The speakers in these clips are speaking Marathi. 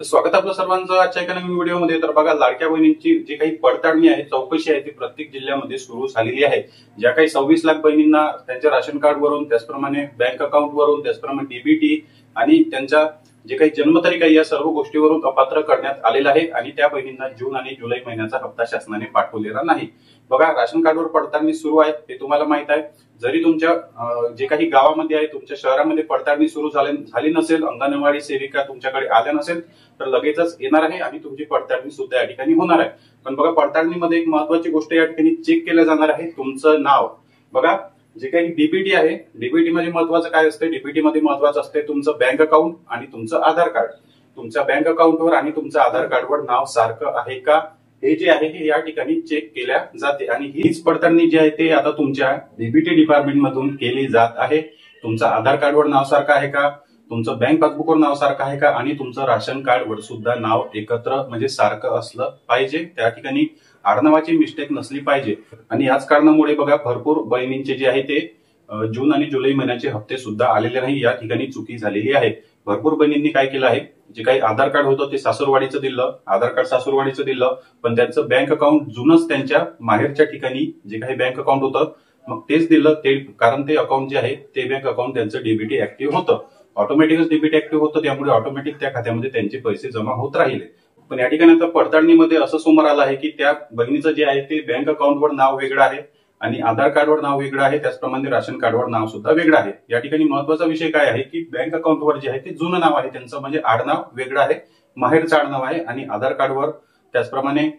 तर स्वागत आपलं सर्वांचं आजच्या एका नवीन व्हिडिओमध्ये। तर बघा, लाडक्या बहिणींची जी काही पडताळणी आहे, चौकशी आहे, ती प्रत्येक जिल्ह्यामध्ये सुरू झालेली आहे। ज्या काही 26 लाख बहिणींना त्यांच्या राशन कार्डवरून, त्याचप्रमाणे बँक अकाउंटवरून, त्याचप्रमाणे डीबीटी आणि त्यांच्या जे काही जन्मतारीख आहे, या सर्व गोष्टीवरून अपात्र करण्यात आलेलं आहे आणि त्या बहिणींना जून आणि जुलै महिन्याचा हप्ता शासनाने पाठवलेला नाही। बघा, राशन कार्डवर पडताळणी सुरू आहे, हे तुम्हाला माहित आहे। जरी तुमच्या जे काही गावामध्ये आहे, तुमच्या शहरामध्ये पडताळणी सुरू झाली नसेल, अंगणवाडी सेविका तुमच्याकडे आल्या नसेल, तर लगेचच येणार आहे आणि तुमची पडताळणी सुद्धा या ठिकाणी होणार आहे। पण बघा, पडताळणीमध्ये एक महत्त्वाची गोष्ट या ठिकाणी चेक केलं जाणार आहे, तुमचं नाव। बघा, जे काही डीबीटी आहे, डीबीटी मध्ये महत्त्वाचं काय असते, डीबीटी मध्ये महत्त्वाचं असते तुमचं बँक अकाउंट आणि तुमचं आधार कार्ड। तुमच्या बँक अकाउंटवर आणि तुमच्या आधार कार्डवर नाव सारखं आहे का, हे जे आहे हे या ठिकाणी चेक केल्या जाते आणि हीच पडताळणी जी आहे ते आता तुमच्या डीबीटी डिपार्टमेंट मधून केली जात आहे। तुमचं आधार कार्डवर नाव सारखं आहे का, तुमचं बँक पासबुकवर नाव सारखं आहे का आणि तुमचं राशन कार्डवर सुद्धा नाव एकत्र म्हणजे सारखं असलं पाहिजे। त्या ठिकाणी आडनावाची मिस्टेक नसली पाहिजे। आणि याच कारणामुळे बघा, भरपूर बहिणींचे जे आहे ते जून आणि जुलै महिन्याचे हप्ते सुद्धा आलेले नाही, या ठिकाणी चुकी झालेली आहे। भरपूर बहिणींनी काय केलं आहे, जे काही आधार कार्ड होतं ते सासूरवाडीचं दिलं, आधार कार्ड सासूरवाडीचं दिलं, पण त्यांचं बँक अकाउंट जुनच त्यांच्या माहेरच्या ठिकाणी जे काही बँक अकाउंट होतं मग तेच दिलं ते, कारण ते अकाउंट जे आहे ते बँक अकाउंट त्यांचं डीबीटी ऍक्टिव्ह होतं, ऑटोमॅटिकच डीबीटी ऍक्टिव्ह होतं, त्यामुळे ऑटोमॅटिक त्या खात्यामध्ये त्यांचे पैसे जमा होत राहिले। पण या ठिकाणी आता पडताळणीमध्ये असं समोर आलं आहे की त्या बहिणीचं जे आहे ते बँक अकाउंटवर नाव वेगळं आहे आणि आधार कार्डवर नाव वेगळं आहे, त्याचप्रमाणे राशन कार्डवर नाव सुद्धा वेगळं आहे। या ठिकाणी महत्त्वाचा विषय काय आहे की बँक अकाउंटवर जे आहे ते जुनं नाव आहे त्यांचं, म्हणजे आडनाव वेगळं आहे, माहेरचं आडनाव आहे, आणि आधार कार्डवर त्याचप्रमाणे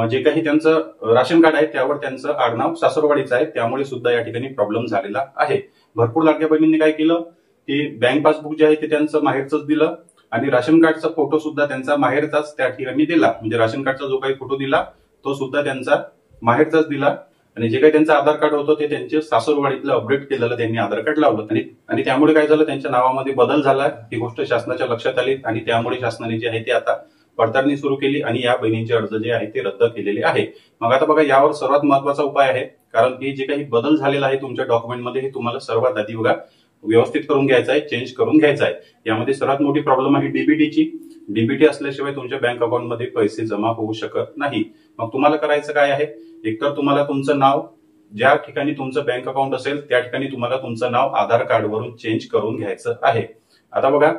जे काही त्यांचं राशन कार्ड आहे त्यावर त्यांचं आडनाव सासूरवाडीचं आहे, त्यामुळे सुद्धा या ठिकाणी प्रॉब्लेम झालेला आहे। भरपूर लाडक्या बहिणींनी काय केलं की बँक पासबुक जे आहे ते त्यांचं माहेरचंच दिलं आणि राशन कार्डचा फोटो सुद्धा त्यांचा माहेरचाच त्या ठिकाणी दिला, म्हणजे राशन कार्डचा जो काही फोटो दिला तो सुद्धा त्यांचा माहेरचाच दिला आणि जे काही त्यांचं आधार कार्ड होतं ते त्यांचे सासूरवाडीतलं अपडेट केलेलं त्यांनी आधार कार्ड लावलं आणि त्यामुळे काय झालं, त्यांच्या नावामध्ये बदल झाला। ही गोष्ट शासनाच्या लक्षात आली आणि त्यामुळे शासनाने जे आहे ते आता पडताळणी सुरू केली आणि या बहिणींचे अर्ज जे आहे ते रद्द केलेले आहे। मग आता बघा, यावर सर्वात महत्त्वाचा उपाय आहे, कारण की जे काही बदल झालेला आहे तुमच्या डॉक्युमेंटमध्ये हे तुम्हाला सर्वात आधी बघा व्यवस्थित करून घ्यायचा आहे, चेंज करून घ्यायचा आहे। यामध्ये सर्वात मोठी प्रॉब्लेम आहे डीबीटीची। डीबीटी असल्याशिवाय तुमच्या बँक अकाउंटमध्ये पैसे जमा होऊ शकत नाही। मग तुम्हाला करायचं काय आहे, एकतर तुम्हाला तुमचं नाव ज्या ठिकाणी तुमचं बँक अकाउंट असेल त्या ठिकाणी तुम्हाला तुमचं नाव आधार कार्डवरून चेंज करून घ्यायचं आहे। आता बघा,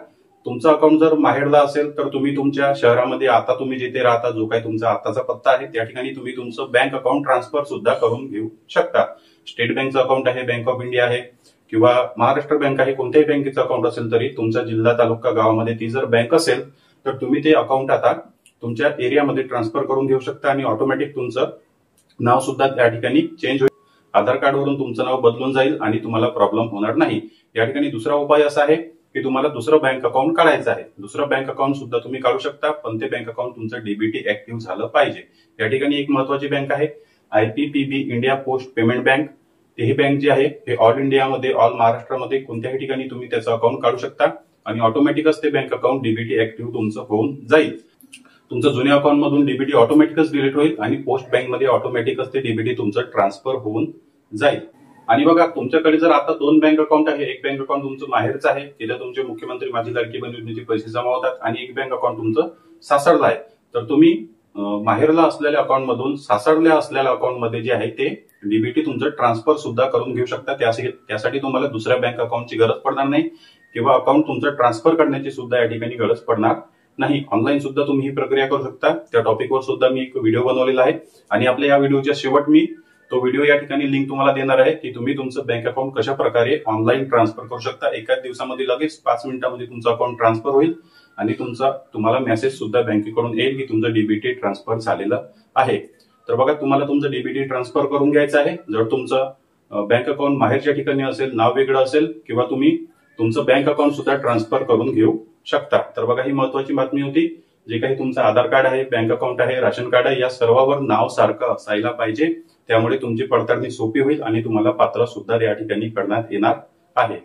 तुमचं अकाउंट जर माहेरला असेल तर तुम्ही तुमच्या शहरामध्ये आता तुम्ही जिथे राहता, जो काही तुमचा आताचा पत्ता आहे त्या ठिकाणी तुम्ही तुमचं बँक अकाउंट ट्रान्सफर सुद्धा करून घेऊ शकता। स्टेट बँकचं अकाउंट आहे, बँक ऑफ इंडिया आहे किंवा महाराष्ट्र बँक आहे, कोणत्याही बँकेचं अकाउंट असेल तरी तुमचा जिल्हा तालुका गावामध्ये ती जर बँक असेल तर तुम्ही ते अकाउंट आता तुमच्या एरियामध्ये ट्रान्सफर करून घेऊ शकता आणि ऑटोमॅटिक तुमचं नाव सुद्धा त्या ठिकाणी चेंज होईल। आधार कार्डवरून तुमचं नाव बदलून जाईल आणि तुम्हाला प्रॉब्लेम होणार नाही। या ठिकाणी दुसरा उपाय असा आहे की तुम्हाला दुसरं बँक अकाउंट काढायचं आहे। दुसरं बँक अकाउंट सुद्धा तुम्ही काढू शकता, पण ते बँक अकाउंट तुमचं डीबीटी ऍक्टिव्ह झालं पाहिजे। या ठिकाणी एक महत्त्वाची बँक आहे IPPB, India post payment bank. ही बँक जी आहे हे ऑल इंडियामध्ये, ऑल महाराष्ट्रामध्ये कोणत्याही ठिकाणी तुम्ही त्याचं अकाउंट काढू शकता आणि ऑटोमॅटिकच ते बँक अकाउंट डीबीटी ऍक्टिव्ह तुमचं होऊन जाईल। तुमचं जुन्या अकाउंट मधून डीबीटी ऑटोमॅटिकच डिलीट होईल आणि पोस्ट बँक मध्ये ऑटोमॅटिकच ते डीबीटी तुमचं ट्रान्सफर होऊन जाईल। आणि बघा, तुमच्याकडे जर आता दोन बँक अकाउंट आहे, एक बँक अकाउंट तुमचं माहेरचं आहे, तिथे तुमचे मुख्यमंत्री माझी लाडकी बहीण योजनेचे पैसे जमा होतात, आणि एक बँक अकाउंट तुमचं सासरला आहे, तर तुम्ही माहेरला असलेल्या अकाउंट मधून सासरला असलेल्या अकाउंट मध्ये जे आहे ते डीबीटी तुमचं ट्रान्सफर सुद्धा करून घेऊ शकता। त्यासाठी तुम्हाला दुसऱ्या बँक अकाउंटची गरज पडणार नाही किंवा अकाउंट तुमचं ट्रान्सफर करण्याची सुद्धा या ठिकाणी गरज पडणार नाही। ऑनलाईन सुद्धा तुम्ही ही प्रक्रिया करू शकता। त्या टॉपिकवर सुद्धा मी एक व्हिडिओ बनवलेला आहे आणि आपल्या या व्हिडिओच्या शेवट मी तो व्हिडिओ या ठिकाणी लिंक तुम्हाला देणार आहे की तुम्ही तुमचं बँक अकाउंट कशा प्रकारे ऑनलाईन ट्रान्सफर करू शकता। एकाच दिवसामध्ये लगेच 5 मिनिटांमध्ये तुमचं अकाउंट ट्रान्सफर होईल आणि तुम्हाला मेसेज सुद्धा बँकेकडून येईल की तुमचं डीबीटी ट्रान्सफर झालेलं आहे। तर बघा, तुम्हाला तुमचं डीबीटी ट्रान्सफर करून घ्यायचं आहे। जर तुमचं बँक अकाउंट माहेरच्या ठिकाणी असेल, नाव वेगळं असेल, किंवा तुम्ही तुमचं बँक अकाउंट सुद्धा ट्रान्सफर करून घेऊ शकता। तर बघा, ही महत्त्वाची बातमी होती। जे काही तुमचं आधार कार्ड आहे, बँक अकाउंट आहे, राशन कार्ड आहे, या सर्वांवर नाव सारखं असायला पाहिजे, त्यामुळे तुमची पडताळणी सोपी होईल आणि तुम्हाला पात्र सुद्धा या ठिकाणी करण्यात येणार आहे।